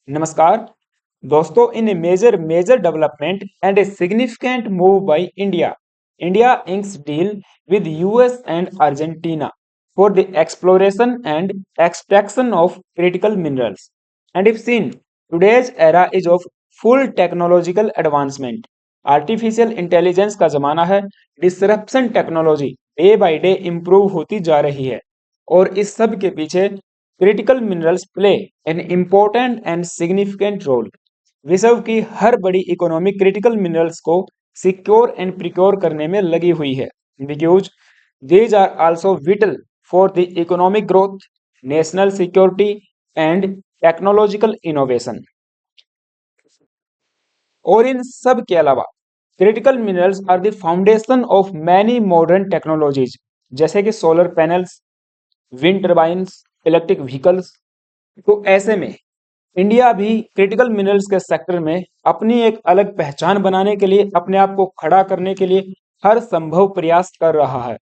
नमस्कार दोस्तों, in a major development and a significant move by India inks deal with US and Argentina for the exploration and extraction of critical minerals. And if seen, today's era is of full technological advancement. Artificial intelligence का जमाना है। Disruption technology day by day improve होती जा रही है और इस सब के पीछे critical minerals play an important and significant role. विश्व की हर बड़ी इकोनॉमी क्रिटिकल मिनरल्स को सिक्योर एंड प्रिक्योर करने में लगी हुई है, because these are also vital for the economic growth, national security and technological innovation. और इन सब के अलावा critical minerals are the foundation of many modern technologies, जैसे कि solar panels, wind turbines, electric vehicles. तो ऐसे में इंडिया भी क्रिटिकल मिनरल्स के सेक्टर में अपनी एक अलग पहचान बनाने के लिए, अपने आप को खड़ा करने के लिए हर संभव प्रयास कर रहा है।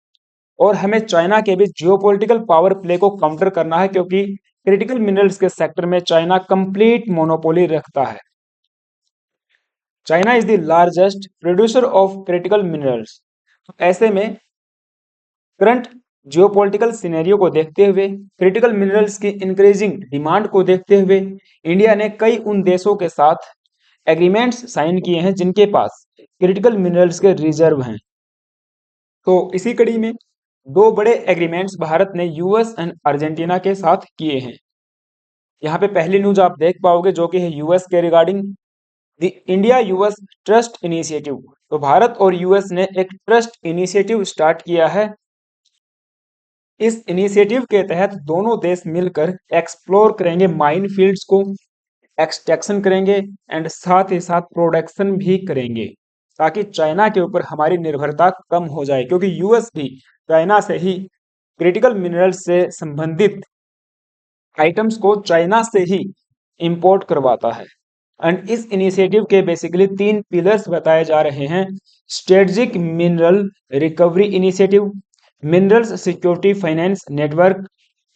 और हमें चाइना के भी जियोपॉलिटिकल पावर प्ले को काउंटर करना है, क्योंकि क्रिटिकल मिनरल्स के सेक्टर में चाइना कंप्लीट मोनोपोली रखता है। China is the largest producer of critical minerals. ऐसे में करंट जियोपॉलिटिकल सिनेरियो को देखते हुए, क्रिटिकल मिनरल्स की इंक्रीजिंग डिमांड को देखते हुए, इंडिया ने कई उन देशों के साथ एग्रीमेंट्स साइन किए हैं जिनके पास क्रिटिकल मिनरल्स के रिजर्व हैं। तो इसी कड़ी में दो बड़े एग्रीमेंट्स भारत ने यूएस एंड अर्जेंटीना के साथ किए हैं। यहाँ पे पहली न्यूज आप देख पाओगे जो कि है यूएस के regarding the India US trust initiative. तो भारत और यूएस ने एक ट्रस्ट इनिशिएटिव स्टार्ट किया है। इस इनिशिएटिव के तहत दोनों देश मिलकर एक्सप्लोर करेंगे माइन फील्ड्स को, एक्सट्रैक्शन करेंगे एंड साथ ही साथ प्रोडक्शन भी करेंगे, ताकि चाइना के ऊपर हमारी निर्भरता कम हो जाए, क्योंकि यूएस भी चाइना से ही क्रिटिकल मिनरल्स से संबंधित आइटम्स को चाइना से ही इंपोर्ट करवाता है। एंड इस इनिशिएटिव के बेसिकली तीन पिलर्स बताए जा रहे हैं। Strategic mineral recovery initiative, minerals security finance network,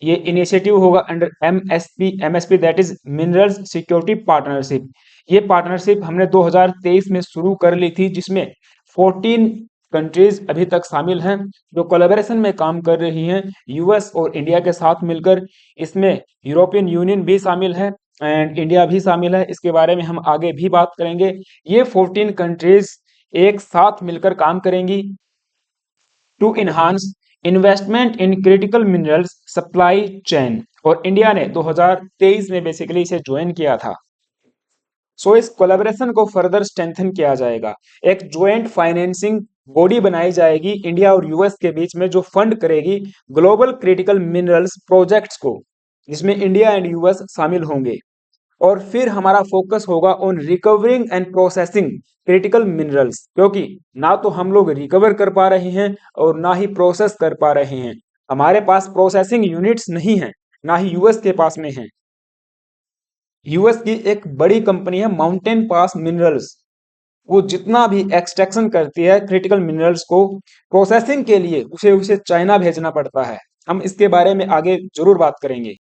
ये इनिशिएटिव होगा under MSP that is minerals security partnership. ये पार्टनरशिप हमने 2023 में शुरू कर ली थी, जिसमें 14 कंट्रीज अभी तक शामिल हैं जो कोलैबोरेशन में काम कर रही हैं यूएस और इंडिया के साथ मिलकर। इसमें यूरोपियन यूनियन भी शामिल है एंड इंडिया भी शामिल है। इसके बारे में हम आगे भी बात करेंगे। ये 14 कंट्रीज एक साथ मिलकर काम करेंगी to enhance investment in critical minerals supply chain. और इंडिया ने 2023 में बेसिकली इसे ज्वाइन किया था। सो इस कोलैबोरेशन को फर्दर स्ट्रेंथन किया जाएगा। एक ज्वाइंट फाइनेंसिंग बॉडी बनाई जाएगी इंडिया और यूएस के बीच में, जो फंड करेगी ग्लोबल क्रिटिकल मिनरल्स प्रोजेक्ट्स को, जिसमें इंडिया एंड यूएस शामिल होंगे। और फिर हमारा फोकस होगा on recovering and processing critical minerals, क्योंकि ना तो हम लोग रिकवर कर पा रहे हैं और ना ही प्रोसेस कर पा रहे हैं। हमारे पास प्रोसेसिंग यूनिट्स नहीं है, ना ही यूएस के पास में है। यूएस की एक बड़ी कंपनी है माउंटेन पास मिनरल्स, वो जितना भी एक्सट्रैक्शन करती है क्रिटिकल मिनरल्स को प्रोसेसिंग के लिए उसे उसे चाइना भेजना पड़ता है। हम इसके बारे में आगे जरूर बात करेंगे।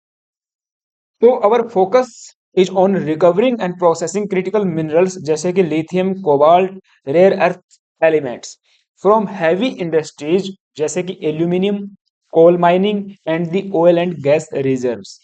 तो our focus is on recovering and processing critical minerals, जैसे कि lithium, cobalt, rare earth elements from heavy industries जैसे कि aluminium, coal mining and the oil and gas reserves.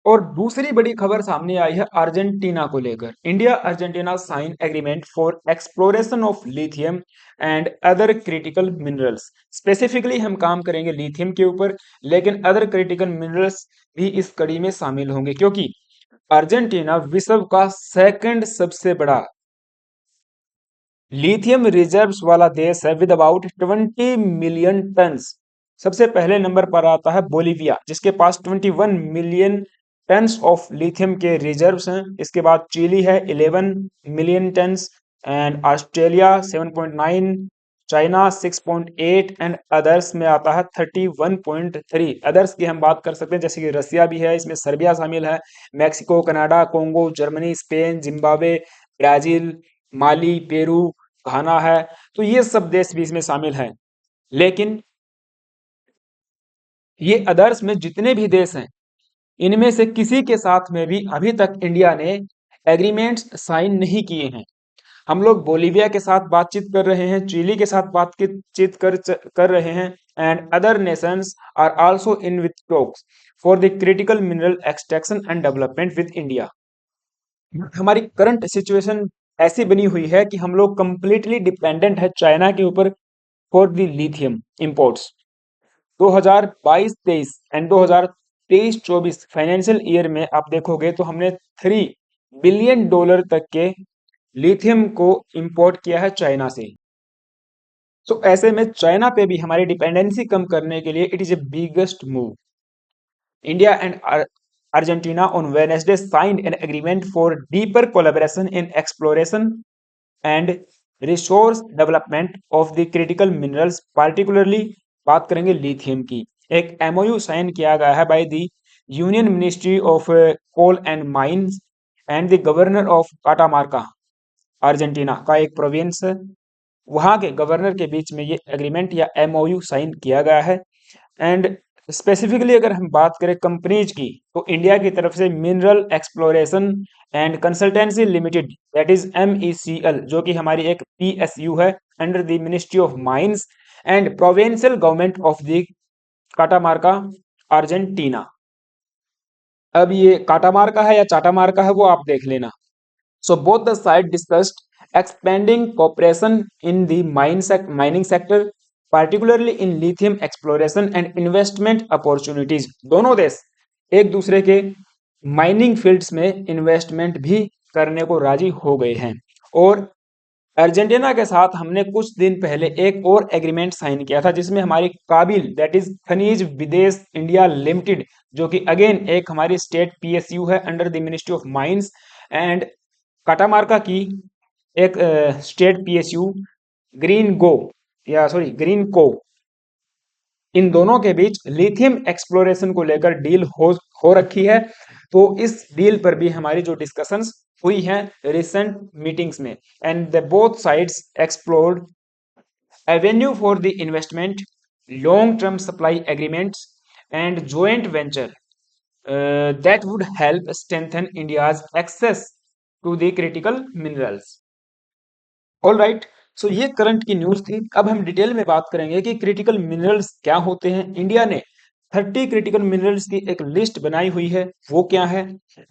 और दूसरी बड़ी खबर सामने आई है अर्जेंटीना को लेकर। India Argentina sign agreement for exploration of lithium and other critical minerals. Specifically हम काम करेंगे लिथियम के ऊपर, लेकिन अदर क्रिटिकल मिनरल्स भी इस कड़ी में शामिल होंगे, क्योंकि अर्जेंटीना विश्व का सेकंड सबसे बड़ा लिथियम रिजर्व्स वाला देश है विद अबाउट 20 मिलियन टन्स। सबसे पहले नंबर पर आता है बोलीविया, जिसके पास 21 मिलियन टन्स ऑफ लिथियम के रिजर्व्स हैं। इसके बाद चिली है 11 million tons and Australia 7.9, China 6.8 and others में आता है 31.3। अदर्स की हम बात कर सकते हैं जैसे कि रसिया भी है, इसमें सर्बिया शामिल है, Mexico, Canada, Congo, Germany, Spain, Zimbabwe, Brazil, Mali, Peru, Ghana है। तो ये सब देश भी इसमें शामिल हैं। लेकिन ये अदर्स में जितने भी देश हैं, इनमें से किसी के साथ में भी अभी तक इंडिया ने एग्रीमेंट्स साइन नहीं किए हैं। हम लोग बोलीविया के साथ बातचीत कर रहे हैं, चिली के साथ बातचीत कर रहे हैं, and other nations are also in with talks for the critical mineral extraction and development with India. हमारी करंट सिचुएशन ऐसी बनी हुई है कि हम लोग कंप्लीटली डिपेंडेंट है चाइना के ऊपर for the lithium imports. 2022-23 and 2023-24 financial year में आप देखोगे तो हमने $3 बिलियन तक के लिथियम को इंपोर्ट किया है चाइना से। तो ऐसे में चाइना पे भी हमारी डिपेंडेंसी कम करने के लिए it is a biggest move. India and Argentina on Wednesday signed an agreement for deeper collaboration in exploration and resource development of the critical minerals, particularly बात करेंगे लिथियम की। एक MOU साइन किया गया है by the union ministry of coal and mines and the governor of Catamarca, Argentina का एक province है, वहां के गवर्नर के बीच में ये एग्रीमेंट या MOU साइन किया गया है। एंड स्पेसिफिकली अगर हम बात करें कंपनीज की, तो इंडिया की तरफ से mineral exploration and consultancy limited that is MECL, जो कि हमारी एक PSU है under the ministry of mines and provincial government of the Catamarca, Argentina. अब ये काटामार्का है या चाटामार्का है वो आप देख लेना। So both the sides discussed expanding cooperation in the mining sector, particularly in lithium exploration and investment opportunities। दोनों देश एक दूसरे के माइनिंग फील्ड्स में इन्वेस्टमेंट भी करने को राजी हो गए हैं। और अर्जेंटीना के साथ हमने कुछ दिन पहले एक और एग्रीमेंट साइन किया था, जिसमें हमारी काबिल दैट इज खनिज विदेश इंडिया लिमिटेड, जो कि अगेन एक हमारी स्टेट PSU है under the ministry of mines, and Catamarca की एक स्टेट PSU ग्रीन को, इन दोनों के बीच लिथियम एक्सप्लोरेशन को लेकर डील हो रखी है। तो इस डील पर भी हमारी जो डिस्कशंस हुई हैं रिसेंट मीटिंग्स में, and the both sides explored Avenue for the investment, long term supply agreements and joint venture that would help strengthen India's access to the critical minerals। All right, so ये current की news थी। अब हम detail में बात करेंगे कि critical minerals क्या होते हैं। इंडिया ने 30 क्रिटिकल मिनरल्स की एक लिस्ट बनाई हुई है, वो क्या है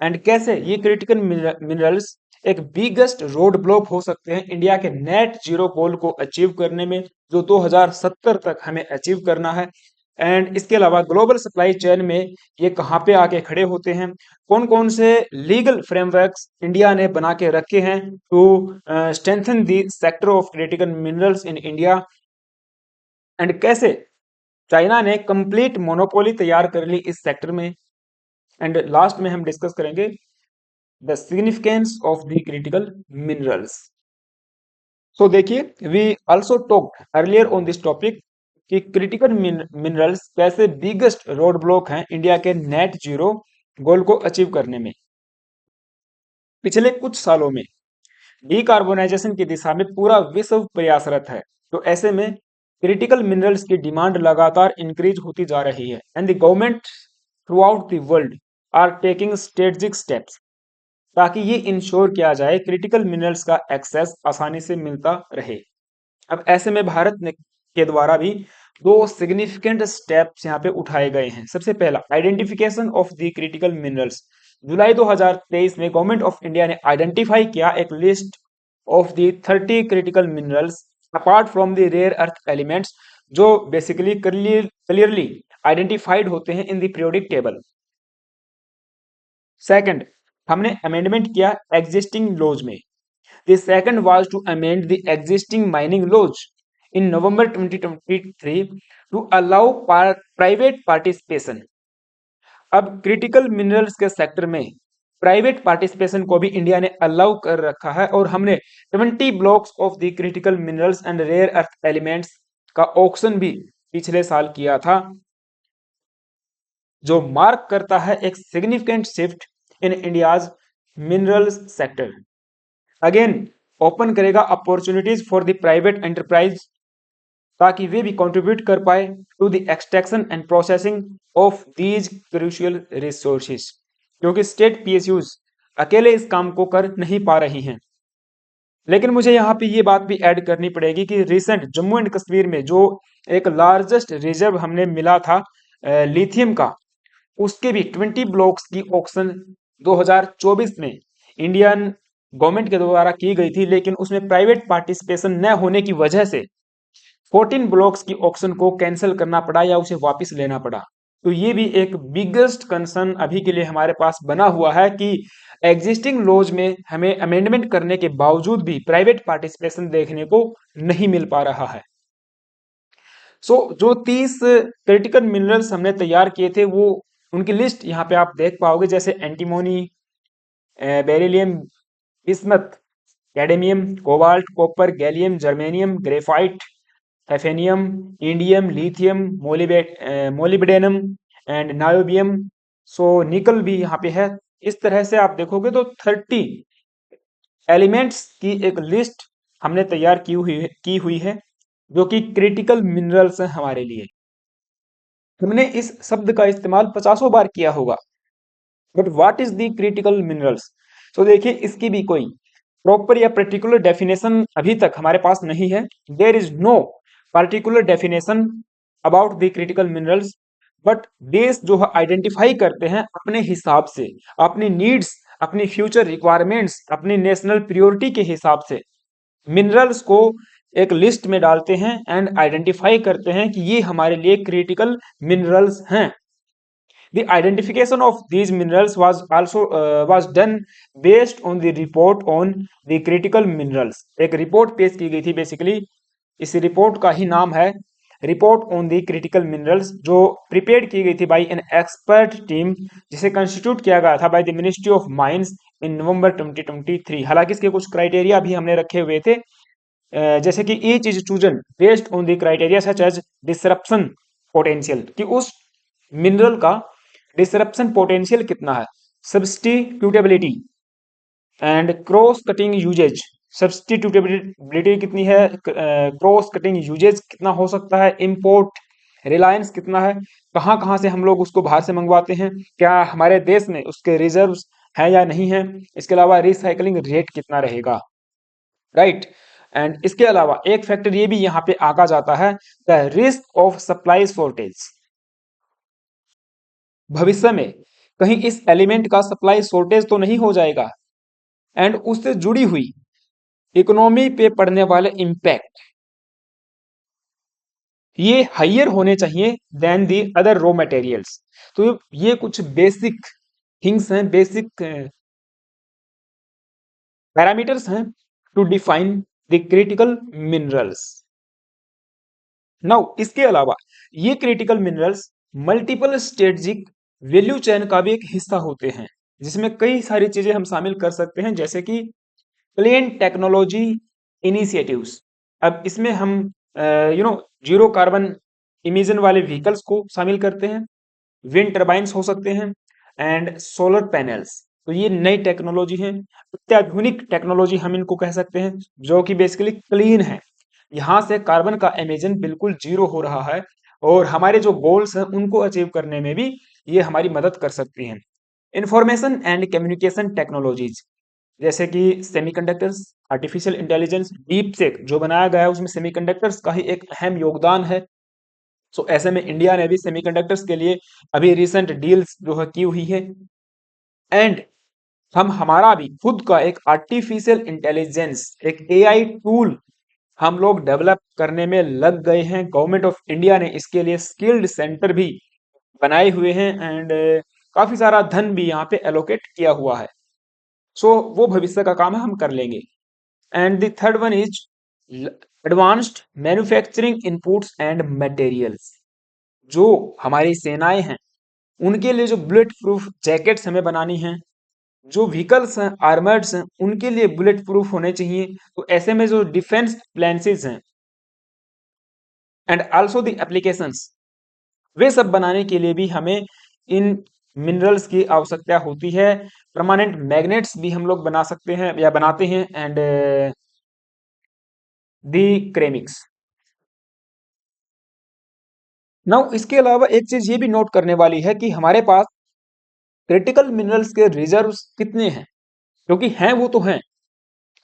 एंड कैसे ये क्रिटिकल मिनरल्स एक बिगेस्ट रोड ब्लॉक हो सकते हैं इंडिया के नेट जीरो गोल को अचीव करने में, जो 2070 तक हमें अचीव करना है। एंड इसके अलावा ग्लोबल सप्लाई चेन में ये कहाँ पे आके खड़े होते हैं, कौन कौन से लीगल फ्रेमवर्क्स इंडिया ने बना के रखे हैं to strengthen the sector of critical minerals in India, and कैसे चाइना ने कंप्लीट मोनोपोली तैयार कर ली इस सेक्टर में। एंड लास्ट में हम डिस्कस करेंगे the significance of the critical minerals. So देखिए, we also talked earlier on this topic कि क्रिटिकल मिनरल्स कैसे बिगेस्ट रोड ब्लॉक हैं इंडिया के नेट जीरो गोल को अचीव करने में। पिछले कुछ सालों में डीकार्बोनाइजेशन की दिशा में पूरा विश्व प्रयासरत है, तो ऐसे में क्रिटिकल मिनरल्स की डिमांड लगातार इंक्रीज होती जा रही है, and the government throughout the world are taking strategic steps ताकि ये इंश्योर किया जाए क्रिटिकल मिनरल्स का एक्सेस आसानी से मिलता रहे। अब ऐसे में भारत ने के द्वारा भी दो सिग्निफिकेंट स्टेप्स यहाँ पे उठाए गए हैं। सबसे पहला identification of the critical minerals. जुलाई 2023 में गवर्नमेंट ऑफ इंडिया ने आइडेंटिफाई किया एक list of the 30 critical minerals apart from the rare earth elements, जो बेसिकली क्लियरली आइडेंटिफाइड होते हैं in the periodic table. Second, हमने अमेंडमेंट किया एग्जिस्टिंग लॉज में। The second was to amend the existing mining laws in November 2023 to allow private participation. अब critical minerals के sector में private participation को भी इंडिया ने अलाउ कर रखा है, और हमने 20 blocks of the critical minerals and rare earth elements का ऑक्शन भी पिछले साल किया था, जो मार्क करता है एक significant shift in India's minerals sector. Again open करेगा opportunities for the private enterprise ताकि वे भी कंट्रीब्यूट कर पाए to the extraction and processing of these crucial resources, क्योंकि स्टेट पीएसयूज अकेले इस काम को कर नहीं पा रही हैं। लेकिन मुझे यहाँ पे ये बात भी ऐड करनी पड़ेगी कि रिसेंट जम्मू एंड कश्मीर में जो एक लार्जेस्ट रिजर्व हमने मिला था लिथियम का, उसके भी 20 ब्लॉक्स की ऑक्शन 2024 में इंडियन गवर्नमेंट के द्वारा की गई थी, लेकिन उसमें प्राइवेट पार्टिसिपेशन न होने की वजह से 14 ब्लॉक्स की ऑक्शन को कैंसिल करना पड़ा या उसे वापस लेना पड़ा। तो ये भी एक बिगेस्ट कंसर्न अभी के लिए हमारे पास बना हुआ है कि एग्जिस्टिंग लॉज में हमें अमेंडमेंट करने के बावजूद भी प्राइवेट पार्टिसिपेशन देखने को नहीं मिल पा रहा है। जो 30 क्रिटिकल मिनरल्स हमने तैयार किए थे, वो उनकी लिस्ट यहाँ पे आप देख पाओगे, जैसे antimony, beryllium, bismuth, cadmium, cobalt, copper, gallium, germanium, graphite, hafnium, indium, lithium, molybdenum and niobium. Nickel भी यहाँ पे है। इस तरह से आप देखोगे तो 30 एलिमेंट्स की एक लिस्ट हमने तैयार की हुई है जो कि क्रिटिकल मिनरल्स हैं हमारे लिए। हमने इस शब्द का इस्तेमाल 50 बार किया होगा, but what is the critical minerals? देखिए, इसकी भी कोई प्रॉपर या पर्टिकुलर डेफिनेशन अभी तक हमारे पास नहीं है। There is no particular definition about the critical minerals, but देश जो है आइडेंटिफाई करते हैं अपने हिसाब से, अपनी नीड्स, अपनी फ्यूचर रिक्वायरमेंट्स, अपनी नेशनल प्रियोरिटी के हिसाब से मिनरल्स को एक लिस्ट में डालते हैं एंड आइडेंटिफाई करते हैं कि ये हमारे लिए क्रिटिकल मिनरल्स हैं। The identification of these minerals was done based on the report on the critical minerals। एक रिपोर्ट पेश की गई थी बेसिकली। इस रिपोर्ट का ही नाम है report on the critical minerals, जो प्रिपेयर की गई थी बाय एन एक्सपर्ट टीम, जिसे कंस्टिट्यूट किया गया था by the ministry of mines in November 2023। हालांकि इसके कुछ क्राइटेरिया भी हमने रखे हुए थे, जैसे कि each is chosen based on the criteria such as disruption potential, कि उस मिनरल का डिसरप्शन पोटेंशियल कितना है, substitutability and cross cutting uses. Substitutability कितनी है, क्रॉस कटिंग यूजेज कितना हो सकता है, इंपोर्ट रिलायंस कितना है, कहाँ कहाँ से हम लोग उसको बाहर से मंगवाते हैं, क्या हमारे देश में उसके रिजर्व्स हैं या नहीं है, इसके अलावा रिसाइकलिंग रेट कितना रहेगा, राइट। एंड इसके अलावा एक फैक्टर ये भी यहाँ पे आगा जाता है, the risk of supply shortage. भविष्य में कहीं इस एलिमेंट का सप्लाई शॉर्टेज तो नहीं हो जाएगा, एंड उससे जुड़ी हुई इकोनॉमी पे पड़ने वाले इम्पैक्ट ये हाइयर होने चाहिए than the other raw materials. तो ये कुछ बेसिक थिंग्स हैं, बेसिक पैरामीटर्स हैं to define the critical minerals. Now इसके अलावा ये critical minerals multiple strategic value chain का भी एक हिस्सा होते हैं, जिसमें कई सारी चीजें हम शामिल कर सकते हैं, जैसे कि क्लीन टेक्नोलॉजी इनिशिएटिव्स। अब इसमें हम जीरो कार्बन इमिशन वाले व्हीकल्स को शामिल करते हैं, विंड टर्बाइन्स हो सकते हैं एंड सोलर पैनल्स। तो ये नई टेक्नोलॉजी है, अत्याधुनिक टेक्नोलॉजी हम इनको कह सकते हैं, जो कि बेसिकली क्लीन है। यहाँ से कार्बन का एमिशन बिल्कुल जीरो हो रहा है, और हमारे जो गोल्स हैं उनको अचीव करने में भी ये हमारी मदद कर सकती हैं। इंफॉर्मेशन एंड कम्युनिकेशन टेक्नोलॉजीज, जैसे कि सेमीकंडक्टर्स, आर्टिफिशियल इंटेलिजेंस, डीप सेक जो बनाया गया है उसमें सेमीकंडक्टर्स का ही एक अहम योगदान है। ऐसे में इंडिया ने भी सेमीकंडक्टर्स के लिए अभी रिसेंट डील्स जो है की हुई है। एंड हम हमारा भी खुद का एक आर्टिफिशियल इंटेलिजेंस, एक एआई टूल हम लोग डेवलप करने में लग गए हैं। गवर्नमेंट ऑफ इंडिया ने इसके लिए स्किल्ड सेंटर भी बनाए हुए हैं, एंड काफी सारा धन भी यहाँ पे एलोकेट किया हुआ है। वो भविष्य का काम है, हम कर लेंगे। And the third one is advanced manufacturing inputs and materials. जो हमारी सेनाएं हैं उनके लिए जो बुलेट प्रूफ जैकेट्स हमें बनानी हैं, जो व्हीकल्स हैं आर्मर्ड्स हैं उनके लिए बुलेट प्रूफ होने चाहिए। तो ऐसे में जो डिफेंस प्लान्सेस हैं एंड आल्सो द एप्लीकेशंस, वे सब बनाने के लिए भी हमें इन मिनरल्स की आवश्यकता होती है। परमानेंट मैग्नेट्स भी हम लोग बना सकते हैं या बनाते हैं, एंड दी क्रेमिक्स। नाउ इसके अलावा एक चीज ये भी नोट करने वाली है कि हमारे पास क्रिटिकल मिनरल्स के रिजर्व्स कितने हैं, क्योंकि हैं वो तो हैं,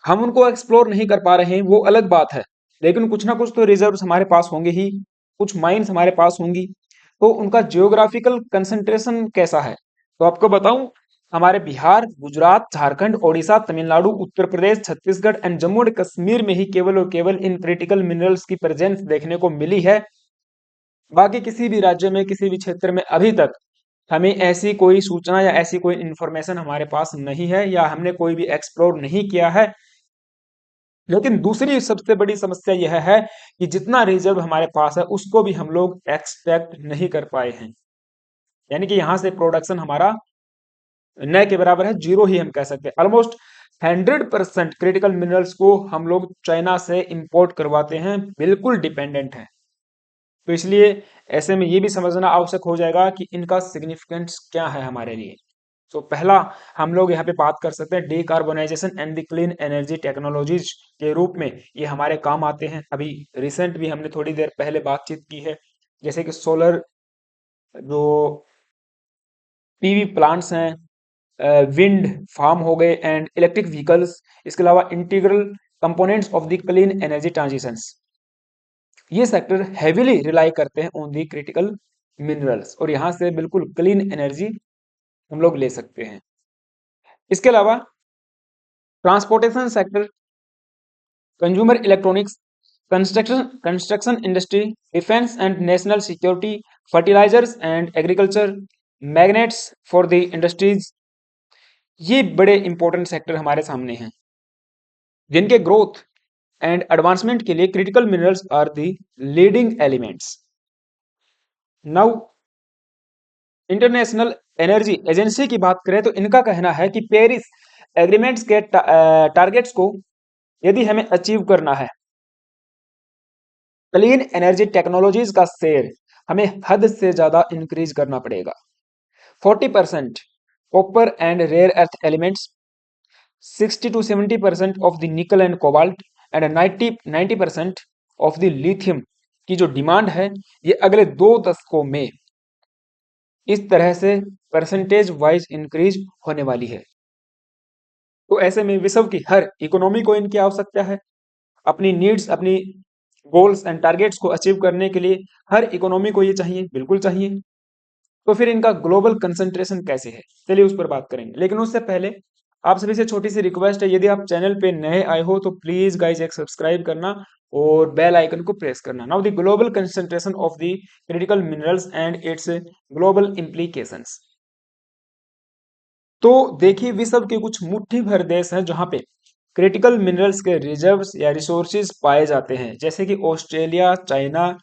हम उनको एक्सप्लोर नहीं कर पा रहे हैं वो अलग बात है, लेकिन कुछ ना कुछ तो रिजर्व्स हमारे पास होंगे ही, कुछ माइंस हमारे पास होंगी। तो उनका जियोग्राफिकल कंसंट्रेशन कैसा है, तो आपको बताऊं, हमारे बिहार, गुजरात, झारखंड, ओडिशा, तमिलनाडु, उत्तर प्रदेश, छत्तीसगढ़ एंड जम्मू एंड कश्मीर में ही केवल और केवल इन क्रिटिकल मिनरल्स की प्रेजेंस देखने को मिली है। बाकी किसी भी राज्य में, किसी भी क्षेत्र में अभी तक हमें ऐसी कोई सूचना या ऐसी कोई इंफॉर्मेशन हमारे पास नहीं है, या हमने कोई भी एक्सप्लोर नहीं किया है। लेकिन दूसरी सबसे बड़ी समस्या यह है कि जितना रिजर्व हमारे पास है उसको भी हम लोग एक्सपेक्ट नहीं कर पाए हैं, यानी कि यहां से प्रोडक्शन हमारा न के बराबर है, जीरो ही हम कह सकते हैं। ऑलमोस्ट 100% क्रिटिकल मिनरल्स को हम लोग चाइना से इंपोर्ट करवाते हैं, बिल्कुल डिपेंडेंट है। तो इसलिए ऐसे में ये भी समझना आवश्यक हो जाएगा कि इनका सिग्निफिकेंस क्या है हमारे लिए। तो पहला हम लोग यहाँ पे बात कर सकते हैं decarbonisation and the clean energy technologies के रूप में ये हमारे काम आते हैं। अभी रिसेंट भी हमने थोड़ी देर पहले बातचीत की है, जैसे कि सोलर जो पीवी प्लांट्स हैं, विंड फार्म हो गए एंड इलेक्ट्रिक व्हीकल्स, इसके अलावा integral components of the clean energy transitions, ये सेक्टर हेविली रिलाई करते हैं ऑन दी क्रिटिकल मिनरल्स, और यहाँ से बिल्कुल क्लीन एनर्जी हम लोग ले सकते हैं। इसके अलावा transportation sector, consumer electronics, construction industry, defence and national security, fertilisers and agriculture, magnets for the industries, ये बड़े इंपॉर्टेंट सेक्टर हमारे सामने हैं, जिनके ग्रोथ एंड एडवांसमेंट के लिए critical minerals are the leading elements. Now international energy agency की बात करें तो इनका कहना है कि पेरिस एग्रीमेंट्स के टारगेट्स को यदि हमें अचीव करना है, क्लीन एनर्जी टेक्नोलॉजीज का शेयर हमें हद से ज्यादा इंक्रीज करना पड़ेगा। 40% copper and rare earth elements, 60 to 70% of the nickel and cobalt and 90% of the lithium की जो डिमांड है, ये अगले 2 दशकों में इस तरह से परसेंटेज वाइज इंक्रीज होने वाली है। तो ऐसे में विश्व की हर इकोनॉमी को इनकी आवश्यकता है, अपनी नीड्स, अपनी गोल्स एंड टारगेट्स को अचीव करने के लिए हर इकोनॉमी को ये चाहिए, बिल्कुल चाहिए। तो फिर इनका ग्लोबल कंसंट्रेशन कैसे है, चलिए उस पर बात करेंगे। लेकिन उससे पहले आप सभी से छोटी सी रिक्वेस्ट है, यदि आप चैनल पे नए आए हो तो प्लीज गाइज एक सब्सक्राइब करना और बेल आइकन को प्रेस करना। Now the global concentration of the critical minerals and it's global implications. तो देखिए, विश्व के कुछ मुट्ठी भर देश हैं जहां पे क्रिटिकल मिनरल्स के रिजर्व्स या रिसोर्सेज पाए जाते हैं, जैसे कि Australia, China,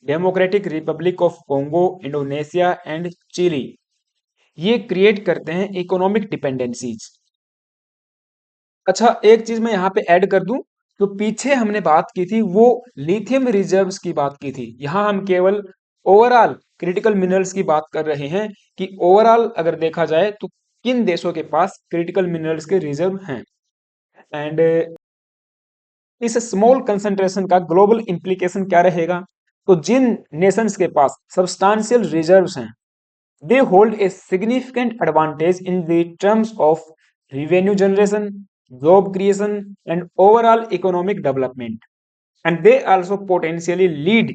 Democratic Republic of Congo, Indonesia and Chile. ये क्रिएट करते हैं इकोनॉमिक डिपेंडेंसीज। अच्छा, एक चीज मैं यहाँ पे ऐड कर दूं, तो पीछे हमने बात की थी वो लिथियम रिजर्व्स की बात की थी, यहाँ हम केवल ओवरऑल क्रिटिकल मिनरल्स की बात कर रहे हैं कि ओवरऑल अगर देखा जाए तो किन देशों के पास क्रिटिकल मिनरल्स के रिजर्व हैं। एंड इस स्मॉल कंसंट्रेशन का ग्लोबल इंप्लीकेशन क्या रहेगा, तो जिन नेशंस के पास सब्सटेंशियल रिजर्व्स हैं, they hold a significant advantage in the terms of revenue generation, job creation, and overall economic development. And they also potentially lead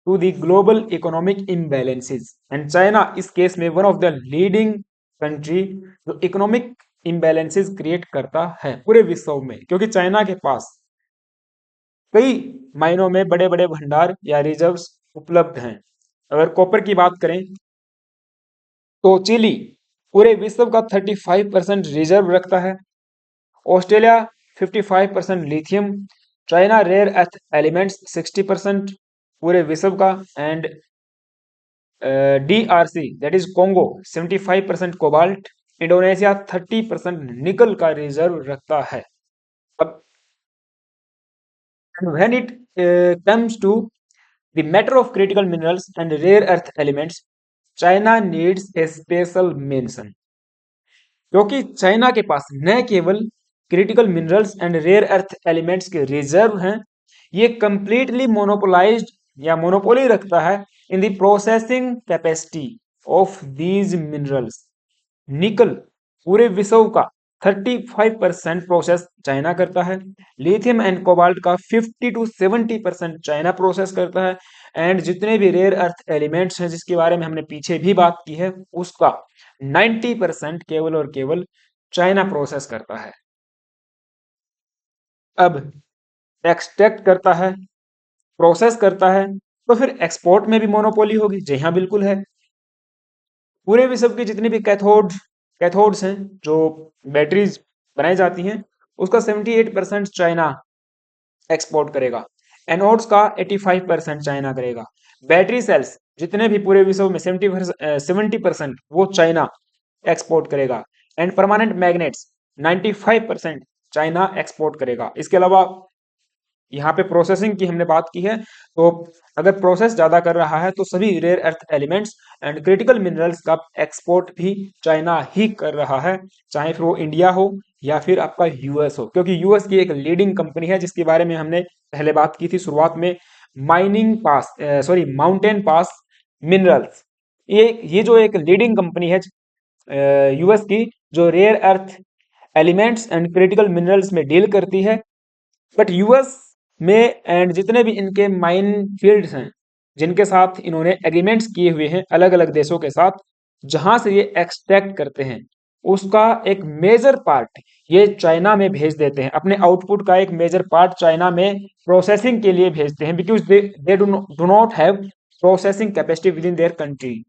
to the global economic imbalances. And China इस case में one of the leading country जो economic imbalances create करता है पूरे विश्व में, क्योंकि China के पास कई मायनों में बड़े बड़े भंडार या रिजर्व्स उपलब्ध हैं। अगर कॉपर की बात करें तो चिली पूरे विश्व का 35% रिजर्व रखता है, Australia 55% lithium, China rare earth elements 60% पूरे विश्व का, and DRC that is Congo 75% cobalt, Indonesia 30% nickel का रिजर्व रखता है। अब when it comes to the matter of critical minerals and rare earth elements, China needs a special mention, क्योंकि China के पास न केवल critical minerals and rare earth elements के रिजर्व हैं, ये कंप्लीटली मोनोपोलाइज्ड या मोनोपोली रखता है in the processing capacity of these minerals. Nickel पूरे विश्व का 35% प्रोसेस चाइना करता है। लिथियम एंड कोबाल्ट का 50 to 70% चाइना प्रोसेस करता है। एंड जितने भी रेयर अर्थ एलिमेंट्स हैं जिसके बारे में हमने पीछे भी बात की है, उसका 90% केवल और केवल चाइना प्रोसेस करता है। अब एक्सट्रैक्ट करता है, प्रोसेस करता है, तो फिर एक्सपोर्ट में भी मोनोपोली होगी? जी हाँ, बिल्कुल है। पूरे विश्व की जितनी भी कैथोड्स हैं, जो बैटरीज बनाई जाती हैं, उसका 78% चाइना एक्सपोर्ट करेगा। एनोड्स का 85% चाइना करेगा। बैटरी सेल्स जितने भी पूरे विश्व में 70% वो चाइना एक्सपोर्ट करेगा। And permanent magnets 95% China export करेगा। इसके अलावा यहाँ पे प्रोसेसिंग की हमने बात की है, तो अगर प्रोसेस ज्यादा कर रहा है तो सभी rare earth elements and critical minerals का एक्सपोर्ट भी चाइना ही कर रहा है, चाहे फिर वो इंडिया हो या फिर आपका यूएस हो, क्योंकि यूएस की एक लीडिंग कंपनी है जिसके बारे में हमने पहले बात की थी शुरुआत में, माउंटेन पास मिनरल्स। ये जो एक लीडिंग कंपनी है यूएस की, जो rare earth elements and critical minerals में डील करती है। बट यूएस में एंड जितने भी इनके माइन फील्ड्स हैं जिनके साथ इन्होंने एग्रीमेंट्स किए हुए हैं अलग अलग देशों के साथ, जहां से ये एक्सट्रैक्ट करते हैं, उसका एक मेजर पार्ट ये चाइना में भेज देते हैं। अपने आउटपुट का एक मेजर पार्ट चाइना में प्रोसेसिंग के लिए भेजते हैं, because they do not have processing capacity with in their country.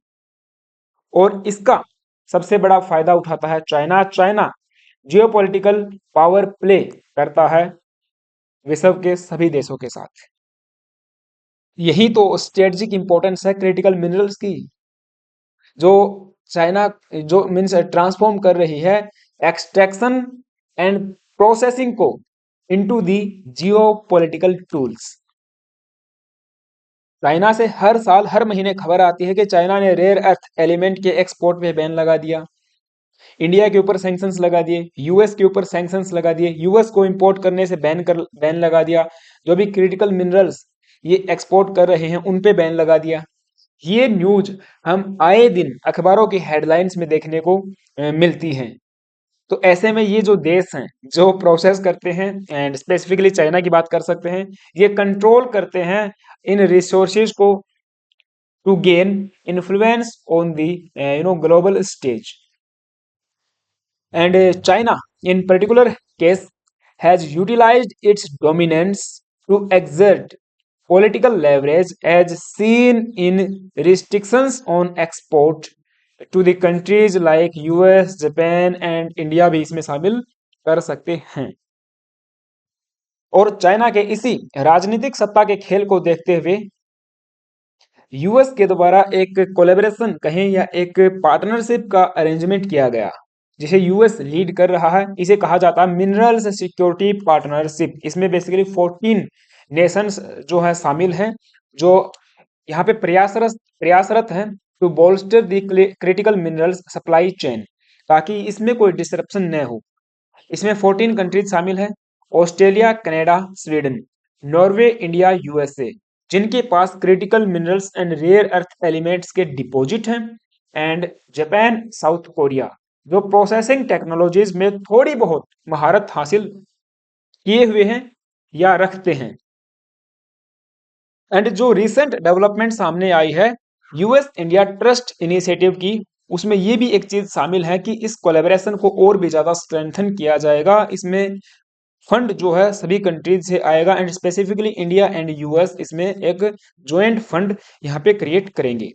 और इसका सबसे बड़ा फायदा उठाता है China. China geopolitical power play करता है विश्व के सभी देशों के साथ। यही तो स्ट्रेटेजिक इंपॉर्टेंस है क्रिटिकल मिनरल्स की, जो चाइना जो मीन्स ट्रांसफॉर्म कर रही है एक्सट्रैक्शन एंड प्रोसेसिंग को into the geopolitical tools. China से हर साल हर महीने खबर आती है कि चाइना ने रेयर अर्थ एलिमेंट के एक्सपोर्ट पे बैन लगा दिया, इंडिया के ऊपर सैंक्शंस लगा दिए, यूएस के ऊपर सैंक्शंस लगा दिए, यूएस को इंपोर्ट करने से बैन लगा दिया, जो भी क्रिटिकल मिनरल्स ये एक्सपोर्ट कर रहे हैं उन पे बैन लगा दिया। ये न्यूज हम आए दिन अखबारों की हेडलाइंस में देखने को मिलती हैं। तो ऐसे में ये जो देश हैं जो प्रोसेस करते हैं, एंड स्पेसिफिकली चाइना की बात कर सकते हैं, ये कंट्रोल करते हैं इन रिसोर्सेज को to gain influence on the global stage. And China, in particular case, has utilized its dominance to exert political leverage, as seen in restrictions on export to the countries like US, Japan and India भी इसमें शामिल कर सकते हैं। और China के इसी राजनीतिक सत्ता के खेल को देखते हुए यूएस के द्वारा एक कोलेबरेशन कहें या एक पार्टनरशिप का अरेंजमेंट किया गया, जिसे यूएस लीड कर रहा है। इसे कहा जाता है मिनरल्स सिक्योरिटी पार्टनरशिप। इसमें बेसिकली 14 नेशंस जो है शामिल हैं, जो यहाँ पे प्रयासरत हैं to bolster the critical minerals supply chain, ताकि इसमें कोई डिसरप्शन न हो। इसमें 14 कंट्रीज शामिल हैं, Australia, Canada, Sweden, Norway, India, USA, जिनके पास critical minerals and rare earth elements के डिपॉजिट हैं, एंड जापान, साउथ कोरिया, जो प्रोसेसिंग टेक्नोलॉजीज में थोड़ी बहुत महारत हासिल किए हुए हैं या रखते हैं। एंड जो रिसेंट डेवलपमेंट सामने आई है यूएस इंडिया ट्रस्ट इनिशिएटिव की, उसमें ये भी एक चीज शामिल है कि इस कोलैबोरेशन को और भी ज्यादा स्ट्रेंथन किया जाएगा। इसमें फंड जो है सभी कंट्रीज से आएगा, and specifically India and US इसमें एक ज्वाइंट फंड यहाँ पे क्रिएट करेंगे।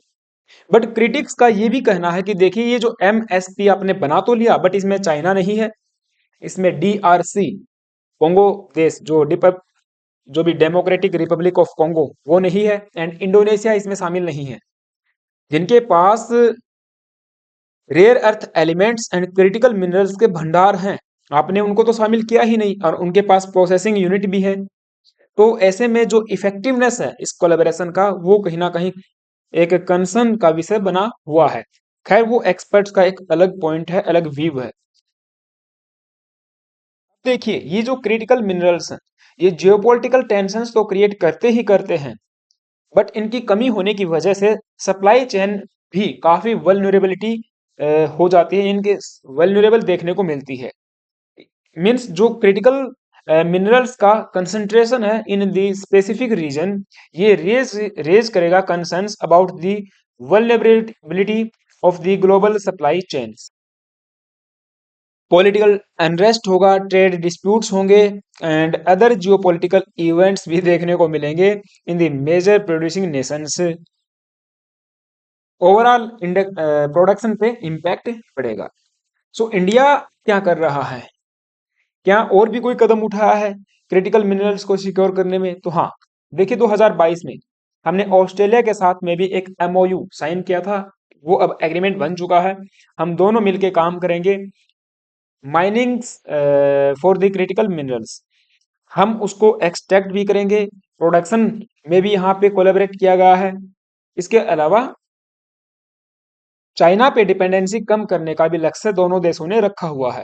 बट क्रिटिक्स का ये भी कहना है कि देखिए ये जो एमएसपी आपने बना तो लिया, बट इसमें चाइना नहीं है, इसमें डीआरसी कोंगो देश जो भी डेमोक्रेटिक रिपब्लिक ऑफ कोंगो वो नहीं है, एंड इंडोनेशिया इसमें शामिल नहीं है, जिनके पास rare earth elements and critical minerals के भंडार हैं। आपने उनको तो शामिल किया ही नहीं, और उनके पास प्रोसेसिंग यूनिट भी है। तो ऐसे में जो इफेक्टिवनेस है इस कोलैबोरेशन का, वो कहीं ना कहीं एक कंसर्न का विषय बना हुआ है। खैर वो एक्सपर्ट्स का एक अलग पॉइंट है, अलग व्यू है। देखिए ये जो क्रिटिकल मिनरल्स हैं ये जियोपॉलिटिकल टेंशंस तो क्रिएट करते ही करते हैं, बट इनकी कमी होने की वजह से सप्लाई चेन भी काफ़ी वल्नरेबिलिटी हो जाती है, इनके वल्नरेबल देखने को मिलती है। मीन्स जो क्रिटिकल मिनरल्स का कंसंट्रेशन है इन द स्पेसिफिक रीजन, ये रेज रेज करेगा concerns about the vulnerability of the global supply chains. Political unrest होगा, ट्रेड डिस्प्यूट्स होंगे एंड अदर जियोपॉलिटिकल इवेंट्स भी देखने को मिलेंगे in the major producing nations. Overall production पे इम्पैक्ट पड़ेगा। सो इंडिया क्या कर रहा है, क्या और भी कोई कदम उठाया है क्रिटिकल मिनरल्स को सिक्योर करने में? तो हाँ, देखिए 2022 में हमने ऑस्ट्रेलिया के साथ में भी एक एमओयू साइन किया था, वो अब एग्रीमेंट बन चुका है। हम दोनों मिलके काम करेंगे minings for the critical minerals. हम उसको एक्सट्रैक्ट भी करेंगे, प्रोडक्शन में भी यहाँ पे कोलैबोरेट किया गया है। इसके अलावा चाइना पे डिपेंडेंसी कम करने का भी लक्ष्य दोनों देशों ने रखा हुआ है।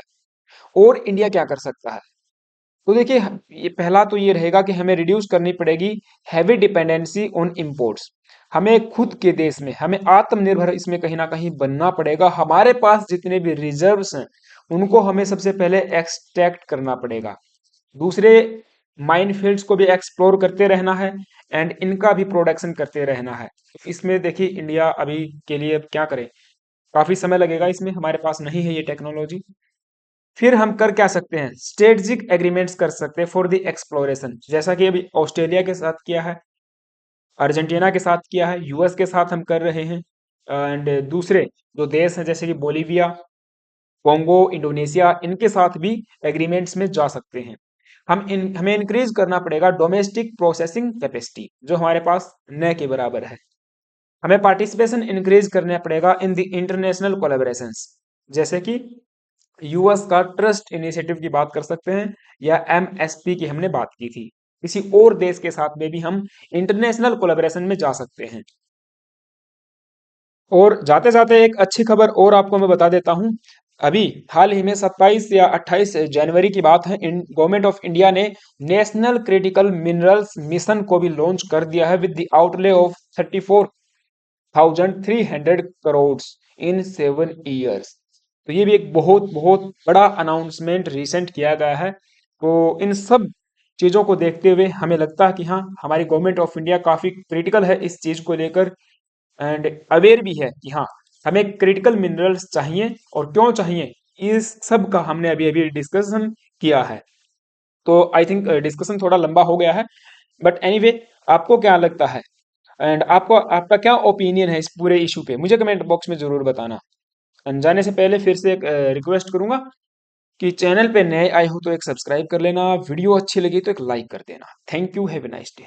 और इंडिया क्या कर सकता है? तो देखिए, ये पहला तो ये रहेगा कि हमें रिड्यूस करनी पड़ेगी हैवी डिपेंडेंसी ऑन इंपोर्ट्स। हमें खुद के देश में हमें आत्मनिर्भर इसमें कहीं ना कहीं बनना पड़ेगा। हमारे पास जितने भी रिजर्व्स हैं उनको हमें सबसे पहले एक्सट्रैक्ट करना पड़ेगा। दूसरे, माइन फील्ड्स को भी एक्सप्लोर करते रहना है एंड इनका भी प्रोडक्शन करते रहना है। तो इसमें देखिए इंडिया अभी के लिए अब क्या करे, काफी समय लगेगा, इसमें हमारे पास नहीं है ये टेक्नोलॉजी। फिर हम कर क्या सकते हैं, स्ट्रेटजिक एग्रीमेंट्स कर सकते हैं फॉर द एक्सप्लोरेशन, जैसा कि अभी ऑस्ट्रेलिया के साथ किया है, अर्जेंटीना के साथ किया है, यूएस के साथ हम कर रहे हैं। एंड दूसरे जो देश हैं जैसे कि बोलीविया, कोंगो, इंडोनेशिया, इनके साथ भी एग्रीमेंट्स में जा सकते हैं। हमें इंक्रीज करना पड़ेगा डोमेस्टिक प्रोसेसिंग कैपेसिटी, जो हमारे पास न के बराबर है। हमें पार्टिसिपेशन इंक्रीज करना पड़ेगा इन द इंटरनेशनल कोलेबोरेशंस, जैसे कि यूएस का ट्रस्ट इनिशिएटिव की बात कर सकते हैं, या एमएसपी की हमने बात की थी। किसी और देश के साथ में भी हम इंटरनेशनल कोलैबोरेशन में जा सकते हैं। और जाते जाते एक अच्छी खबर और आपको मैं बता देता हूं। अभी हाल ही में 27 या 28 जनवरी की बात है, गवर्नमेंट ऑफ इंडिया ने नेशनल क्रिटिकल मिनरल्स मिशन को भी लॉन्च कर दिया है with the outlay of 34,300 crore in 7 years. तो ये भी एक बहुत बहुत बड़ा अनाउंसमेंट रिसेंट किया गया है। तो इन सब चीज़ों को देखते हुए हमें लगता है कि हाँ, हमारी गवर्नमेंट ऑफ इंडिया काफ़ी क्रिटिकल है इस चीज़ को लेकर एंड अवेयर भी है कि हाँ, हमें क्रिटिकल मिनरल्स चाहिए और क्यों चाहिए, इस सब का हमने अभी अभी डिस्कशन किया है। तो आई थिंक डिस्कशन थोड़ा लंबा हो गया है, बट एनीवे, आपको क्या लगता है एंड आपको आपका क्या ओपिनियन है इस पूरे इशू पे, मुझे कमेंट बॉक्स में जरूर बताना। जाने से पहले फिर से एक रिक्वेस्ट करूंगा कि चैनल पे नए आए हो तो एक सब्सक्राइब कर लेना, वीडियो अच्छी लगी तो एक लाइक कर देना। Thank you, have a nice day.